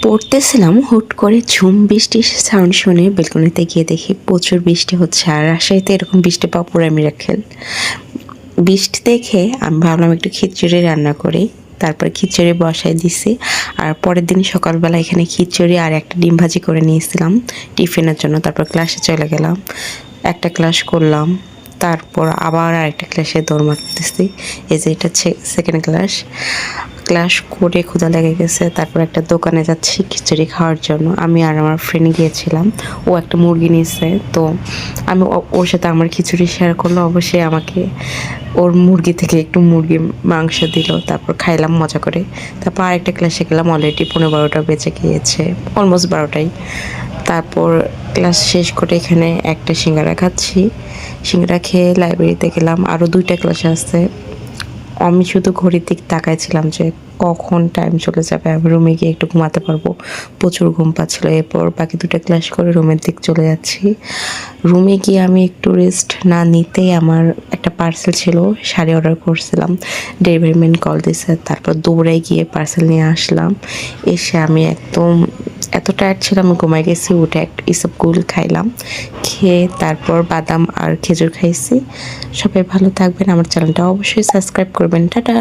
পড়তেছিলাম, হুট করে ঝুম বৃষ্টির সাউন্ড শুনে বেলকনিতে গিয়ে দেখি প্রচুর বৃষ্টি হচ্ছে। আর রাজশাহীতে এরকম বৃষ্টি পাওয়া পুরো মিরাক্কেল। বৃষ্টি দেখে আমি ভাবলাম একটু খিচুড়ি রান্না করি। তারপর খিচুড়ি বসাই দিছি। আর পরের দিন সকালবেলা এখানে খিচুড়ি আর একটা ডিম ভাজি করে নিয়েছিলাম টিফিনের জন্য। তারপর ক্লাসে চলে গেলাম, একটা ক্লাস করলাম, তারপর আবার আরেকটা ক্লাসে দৌড় মারতেছি। এই যে এটা সেকেন্ড ক্লাস। ক্লাস করে ক্ষুধা লেগে গেছে, তারপর একটা দোকানে যাচ্ছি খিচুড়ি খাওয়ার জন্য। আমি আর আমার ফ্রেন্ড গিয়েছিলাম, ও একটা মুরগি নিয়েছে, তো আমি ওর সাথে আমার খিচুড়ি শেয়ার করলো। অবশ্যই আমাকে ওর মুরগি থেকে একটু মুরগি মাংস দিল, তারপর খাইলাম মজা করে। তারপর আরেকটা ক্লাসে গেলাম, অলরেডি 11:30 বেজে গিয়েছে, অলমোস্ট 12টাই। তারপর ক্লাস শেষ করে এখানে একটা সিঙ্গারা খাচ্ছি। সিঙ্গারা খেয়ে লাইব্রেরিতে গেলাম, আরও 2টা ক্লাস আছে। আমি শুধু ঘড়ির দিক তাকাইছিলাম যে কখন টাইম চলে যাবে, আমি রুমে গিয়ে একটু ঘুমাতে পারবো। প্রচুর ঘুম পাচ্ছিলো। এরপর বাকি 2টা ক্লাস করে রুমের দিক চলে যাচ্ছি। রুমে গিয়ে আমি একটু রেস্ট না নিতেই আমার একটা পার্সেল ছিল, শাড়ি অর্ডার করছিলাম, ডেলিভারি ম্যান কল দিয়েছে। তারপর দৌড়াই গিয়ে পার্সেল নিয়ে আসলাম। এসে আমি একদম এত টায়ার্ড ছিলাম, ঘুমাই গেছি। উঠে একটা ইসবগুল খাইলাম, খেয়ে তারপর বাদাম আর খেজুর খাইছি। সবাই ভালো থাকবেন, আমার চ্যানেলটা অবশ্যই সাবস্ক্রাইব করবেন। টাটা।